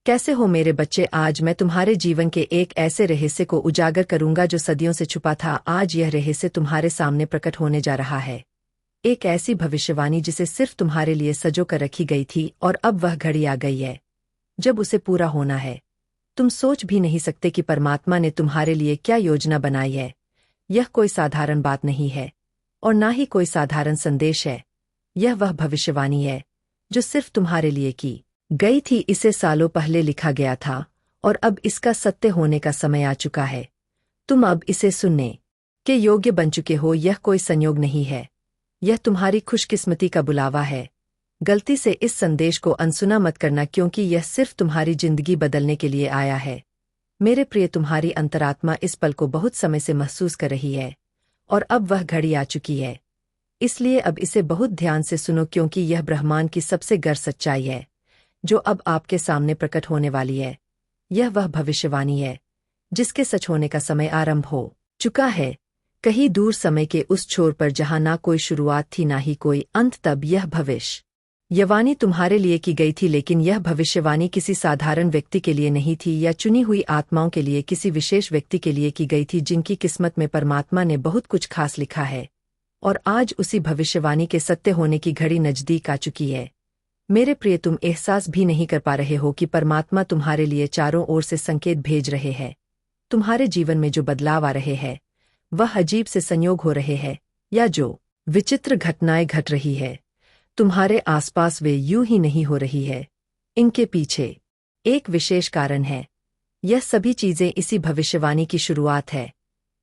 कैसे हो मेरे बच्चे। आज मैं तुम्हारे जीवन के एक ऐसे रहस्य को उजागर करूंगा जो सदियों से छुपा था। आज यह रहस्य तुम्हारे सामने प्रकट होने जा रहा है। एक ऐसी भविष्यवाणी जिसे सिर्फ तुम्हारे लिए सजो कर रखी गई थी और अब वह घड़ी आ गई है जब उसे पूरा होना है। तुम सोच भी नहीं सकते कि परमात्मा ने तुम्हारे लिए क्या योजना बनाई है। यह कोई साधारण बात नहीं है और ना ही कोई साधारण संदेश है। यह वह भविष्यवाणी है जो सिर्फ तुम्हारे लिए की गई थी। इसे सालों पहले लिखा गया था और अब इसका सत्य होने का समय आ चुका है। तुम अब इसे सुनने के योग्य बन चुके हो। यह कोई संयोग नहीं है, यह तुम्हारी खुशकिस्मती का बुलावा है। गलती से इस संदेश को अनसुना मत करना, क्योंकि यह सिर्फ तुम्हारी जिंदगी बदलने के लिए आया है। मेरे प्रिय, तुम्हारी अंतरात्मा इस पल को बहुत समय से महसूस कर रही है और अब वह घड़ी आ चुकी है। इसलिए अब इसे बहुत ध्यान से सुनो, क्योंकि यह ब्रह्मांड की सबसे गहरी सच्चाई है जो अब आपके सामने प्रकट होने वाली है। यह वह भविष्यवाणी है जिसके सच होने का समय आरंभ हो चुका है, कहीं दूर समय के उस छोर पर जहां ना कोई शुरुआत थी ना ही कोई अंत। तब यह भविष्यवाणी तुम्हारे लिए की गई थी, लेकिन यह भविष्यवाणी किसी साधारण व्यक्ति के लिए नहीं थी या चुनी हुई आत्माओं के लिए, किसी विशेष व्यक्ति के लिए की गई थी जिनकी किस्मत में परमात्मा ने बहुत कुछ खास लिखा है। और आज उसी भविष्यवाणी के सत्य होने की घड़ी नजदीक आ चुकी है। मेरे प्रिय, तुम एहसास भी नहीं कर पा रहे हो कि परमात्मा तुम्हारे लिए चारों ओर से संकेत भेज रहे हैं। तुम्हारे जीवन में जो बदलाव आ रहे हैं वह अजीब से संयोग हो रहे हैं, या जो विचित्र घटनाएं घट रही है तुम्हारे आसपास, वे यूं ही नहीं हो रही है। इनके पीछे एक विशेष कारण है। यह सभी चीजें इसी भविष्यवाणी की शुरुआत है।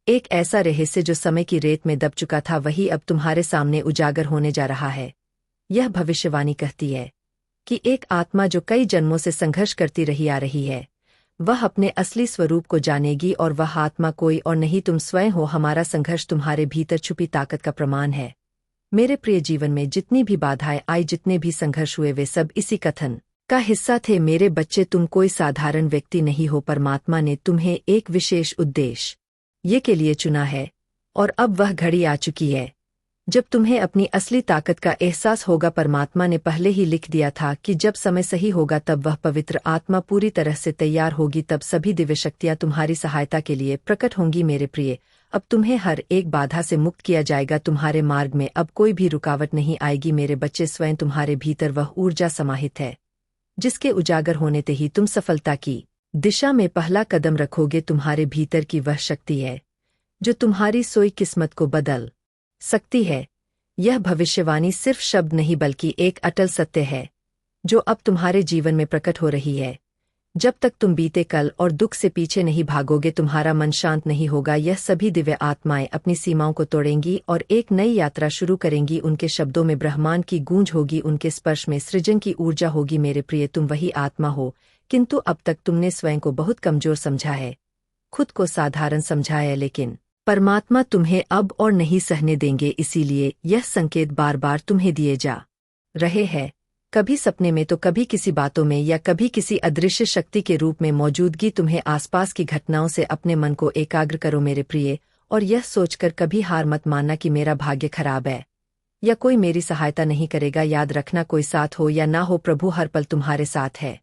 एक ऐसा रहस्य जो समय की रेत में दब चुका था, वही अब तुम्हारे सामने उजागर होने जा रहा है। यह भविष्यवाणी कहती है कि एक आत्मा जो कई जन्मों से संघर्ष करती रही आ रही है, वह अपने असली स्वरूप को जानेगी, और वह आत्मा कोई और नहीं, तुम स्वयं हो। हमारा संघर्ष तुम्हारे भीतर छुपी ताकत का प्रमाण है। मेरे प्रिय, जीवन में जितनी भी बाधाएं आई, जितने भी संघर्ष हुए, वे सब इसी कथन का हिस्सा थे। मेरे बच्चे, तुम कोई साधारण व्यक्ति नहीं हो। परमात्मा ने तुम्हें एक विशेष उद्देश्य ये के लिए चुना है और अब वह घड़ी आ चुकी है जब तुम्हें अपनी असली ताकत का एहसास होगा। परमात्मा ने पहले ही लिख दिया था कि जब समय सही होगा तब वह पवित्र आत्मा पूरी तरह से तैयार होगी, तब सभी दिव्य शक्तियां तुम्हारी सहायता के लिए प्रकट होंगी। मेरे प्रिय, अब तुम्हें हर एक बाधा से मुक्त किया जाएगा। तुम्हारे मार्ग में अब कोई भी रुकावट नहीं आएगी। मेरे बच्चे, स्वयं तुम्हारे भीतर वह ऊर्जा समाहित है जिसके उजागर होने ते ही तुम सफलता की दिशा में पहला कदम रखोगे। तुम्हारे भीतर की वह शक्ति है जो तुम्हारी सोई किस्मत को बदल सकती है। यह भविष्यवाणी सिर्फ शब्द नहीं, बल्कि एक अटल सत्य है जो अब तुम्हारे जीवन में प्रकट हो रही है। जब तक तुम बीते कल और दुख से पीछे नहीं भागोगे, तुम्हारा मन शांत नहीं होगा। यह सभी दिव्य आत्माएं अपनी सीमाओं को तोड़ेंगी और एक नई यात्रा शुरू करेंगी। उनके शब्दों में ब्रह्मांड की गूंज होगी, उनके स्पर्श में सृजन की ऊर्जा होगी। मेरे प्रिय, तुम वही आत्मा हो, किंतु अब तक तुमने स्वयं को बहुत कमजोर समझा है, खुद को साधारण समझा है। लेकिन परमात्मा तुम्हें अब और नहीं सहने देंगे, इसीलिए यह संकेत बार बार तुम्हें दिए जा रहे हैं, कभी सपने में तो कभी किसी बातों में या कभी किसी अदृश्य शक्ति के रूप में मौजूदगी। तुम्हें आसपास की घटनाओं से अपने मन को एकाग्र करो मेरे प्रिय, और यह सोचकर कभी हार मत मानना कि मेरा भाग्य खराब है या कोई मेरी सहायता नहीं करेगा। याद रखना, कोई साथ हो या ना हो, प्रभु हर पल तुम्हारे साथ है,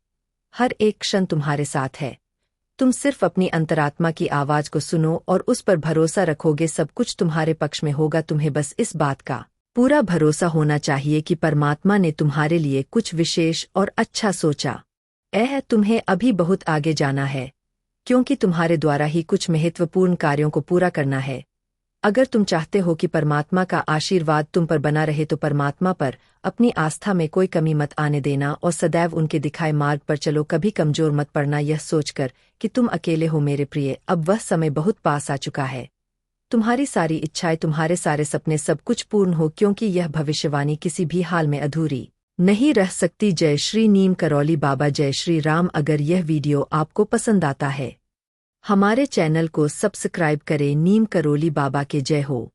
हर एक क्षण तुम्हारे साथ है। तुम सिर्फ अपनी अंतरात्मा की आवाज को सुनो और उस पर भरोसा रखोगे, सब कुछ तुम्हारे पक्ष में होगा। तुम्हें बस इस बात का पूरा भरोसा होना चाहिए कि परमात्मा ने तुम्हारे लिए कुछ विशेष और अच्छा सोचा तुम्हें अभी बहुत आगे जाना है, क्योंकि तुम्हारे द्वारा ही कुछ महत्वपूर्ण कार्यों को पूरा करना है। अगर तुम चाहते हो कि परमात्मा का आशीर्वाद तुम पर बना रहे, तो परमात्मा पर अपनी आस्था में कोई कमी मत आने देना और सदैव उनके दिखाए मार्ग पर चलो। कभी कमजोर मत पड़ना यह सोचकर कि तुम अकेले हो। मेरे प्रिय, अब वह समय बहुत पास आ चुका है। तुम्हारी सारी इच्छाएं, तुम्हारे सारे सपने, सब कुछ पूर्ण हो, क्योंकि यह भविष्यवाणी किसी भी हाल में अधूरी नहीं रह सकती। जय श्री नीम करौली बाबा, जय श्री राम। अगर यह वीडियो आपको पसंद आता है, हमारे चैनल को सब्सक्राइब करें। नीम करौली बाबा के जय हो।